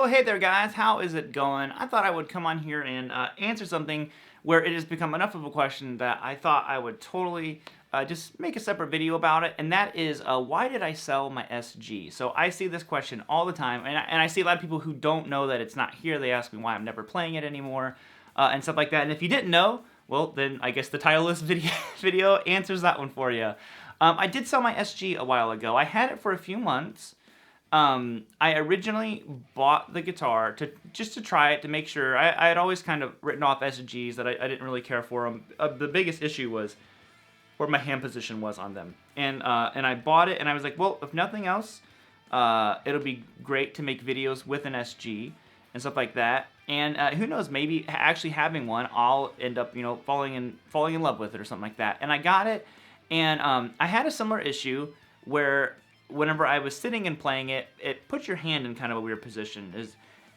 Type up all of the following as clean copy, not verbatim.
So hey there guys, how is it going? I thought I would come on here and answer something where it has become enough of a question that I thought I would totally just make a separate video about it, and that is why did I sell my SG? So I see this question all the time, and I see a lot of people who don't know that it's not here. They ask me why I'm never playing it anymore and stuff like that. And if you didn't know, well then I guess the title of this video answers that one for you. I did sell my SG a while ago. I had it for a few months. I originally bought the guitar just to try it, to make sure. I had always kind of written off SGs that I didn't really care for them. The biggest issue was where my hand position was on them. And I bought it, and I was like, well, if nothing else, it'll be great to make videos with an SG and stuff like that. And who knows, maybe actually having one, I'll end up, falling in love with it or something like that. And I got it, and I had a similar issue where whenever I was sitting and playing it, it puts your hand in kind of a weird position,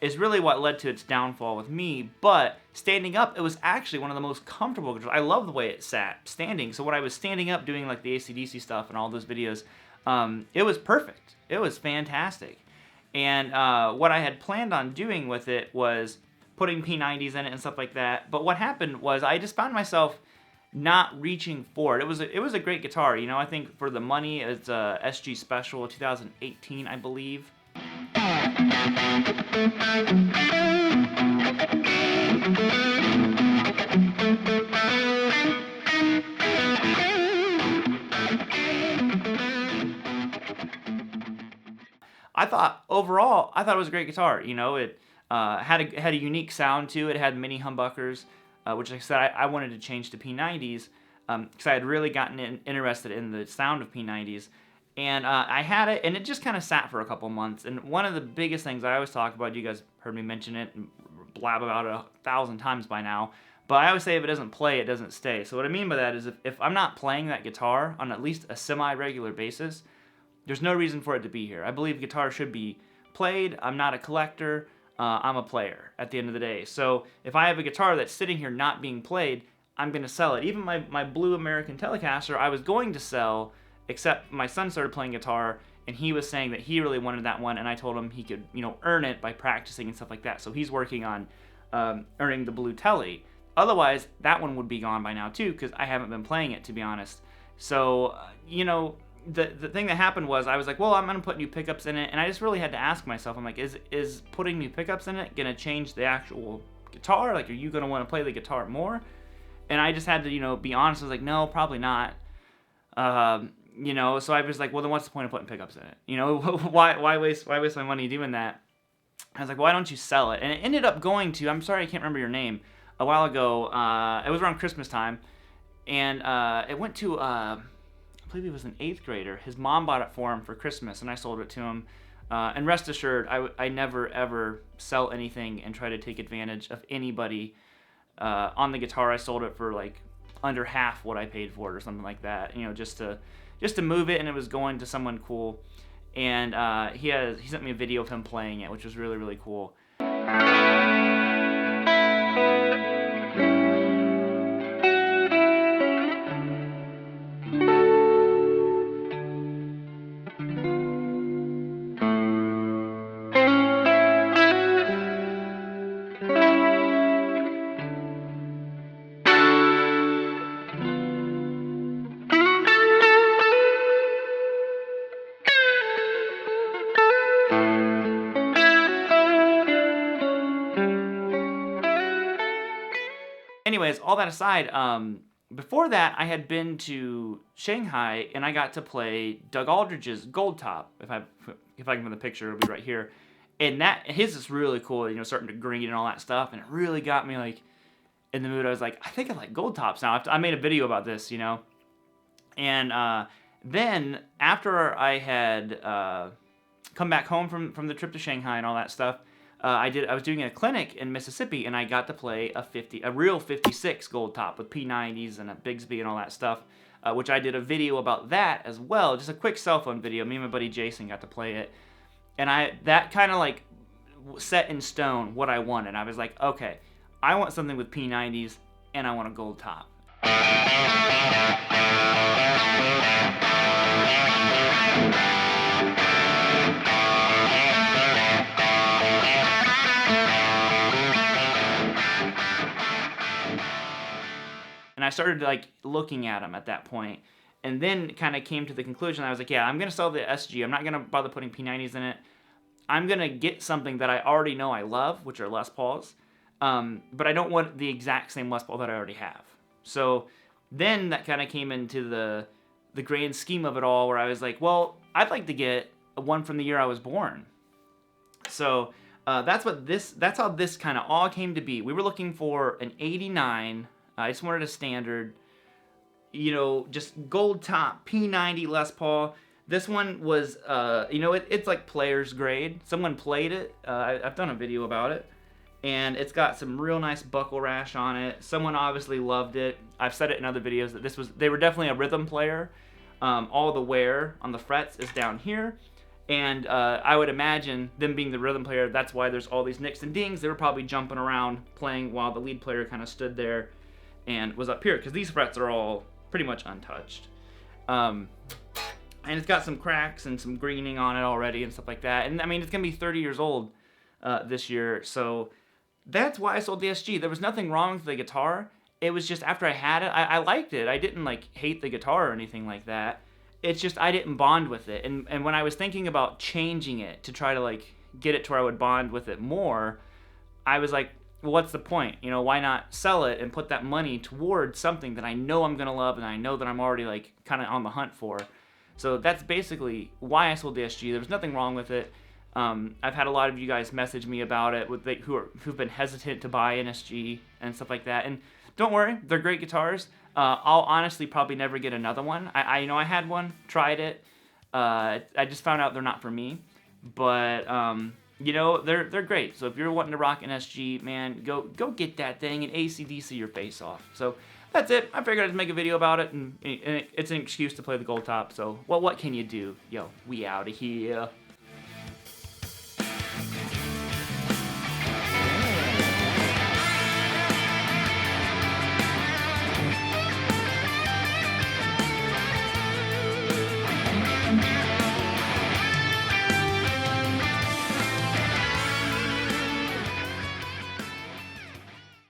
is really what led to its downfall with me. But standing up, it was actually one of the most comfortable controls. I love the way it sat standing. So when I was standing up doing like the AC/DC stuff and all those videos, it was perfect. It was fantastic. And what I had planned on doing with it was putting P90s in it and stuff like that. But what happened was I just found myself not reaching for it. It was a great guitar, I think for the money. It's a SG Special 2018, I believe. Overall, I thought it was a great guitar. It had a unique sound to it. It had mini humbuckers, which like I said, I wanted to change to P90s because I had really gotten interested in the sound of P90s. And I had it, and it just kind of sat for a couple months. And one of the biggest things I always talk about, you guys heard me mention it and blab about it 1,000 times by now, but I always say if it doesn't play, it doesn't stay. So what I mean by that is if I'm not playing that guitar on at least a semi-regular basis, there's no reason for it to be here. I believe guitar should be played. I'm not a collector. I'm a player at the end of the day. So if I have a guitar that's sitting here not being played, I'm going to sell it. Even my Blue American Telecaster, I was going to sell, except my son started playing guitar, and he was saying that he really wanted that one, and I told him he could, earn it by practicing and stuff like that. So he's working on earning the Blue Telly. Otherwise, that one would be gone by now too, because I haven't been playing it, to be honest. So, the thing that happened was I was like, well, I'm going to put new pickups in it, and I just really had to ask myself, I'm like, is putting new pickups in it going to change the actual guitar? Like, are you going to want to play the guitar more? And I just had to, be honest. I was like, no, probably not. So I was like, well, then what's the point of putting pickups in it? Why waste my money doing that? I was like, why don't you sell it? And it ended up going to, I'm sorry, I can't remember your name, a while ago. It was around Christmas time, and it went to, I believe he was an 8th grader. His mom bought it for him for Christmas, and I sold it to him. And rest assured, I never, ever sell anything and try to take advantage of anybody. On the guitar, I sold it for like under half what I paid for it or something like that, just to move it, and it was going to someone cool. And he sent me a video of him playing it, which was really, really cool. Anyways, all that aside, before that, I had been to Shanghai, and I got to play Doug Aldrich's Gold Top. If I can find the picture, it'll be right here. And his is really cool, starting to green and all that stuff, and it really got me like in the mood. I was like, I think I like Gold Tops now. I made a video about this, And then after I had come back home from the trip to Shanghai and all that stuff, I was doing a clinic in Mississippi, and I got to play a real 56 Gold Top with P90s and a Bigsby and all that stuff, which I did a video about that as well, just a quick cell phone video. Me and my buddy Jason got to play it, and that kind of like set in stone what I wanted. I was like, okay, I want something with P90s, and I want a Gold Top. started like looking at them at that point, and then kind of came to the conclusion. I was like, yeah, I'm gonna sell the SG. I'm not gonna bother putting P90s in it. I'm gonna get something that I already know I love, which are Les Pauls, but I don't want the exact same Les Paul that I already have. So then that kind of came into the grand scheme of it all, where I was like, well, I'd like to get one from the year I was born. So that's how this kind of all came to be. We were looking for an '89. I just wanted a standard, you know, just gold top P90 Les Paul. This one was, you know, it's like player's grade. Someone played it. I've done a video about it. And it's got some real nice buckle rash on it. Someone obviously loved it. I've said it in other videos that they were definitely a rhythm player. All the wear on the frets is down here. And I would imagine them being the rhythm player, that's why there's all these nicks and dings. They were probably jumping around playing while the lead player kind of stood there and was up here, because these frets are all pretty much untouched. And it's got some cracks and some greening on it already and stuff like that. And I mean, it's going to be 30 years old this year, so that's why I sold the SG. There was nothing wrong with the guitar. It was just after I had it, I liked it. I didn't like hate the guitar or anything like that. It's just I didn't bond with it. And when I was thinking about changing it to try to like get it to where I would bond with it more, I was like, well, what's the point? You know, why not sell it and put that money towards something that I know I'm gonna love and I know that I'm already like kind of on the hunt for. So that's basically why I sold the SG. There was nothing wrong with it. I've had a lot of you guys message me about it who've been hesitant to buy an SG and stuff like that. And don't worry, they're great guitars. I'll honestly probably never get another one. I know I had one, tried it. I just found out they're not for me. But you know, they're great. So if you're wanting to rock an SG, man, go get that thing and AC/DC your face off. So that's it. I figured I'd make a video about it, and it's an excuse to play the gold top. So, well, what can you do? Yo, we out of here.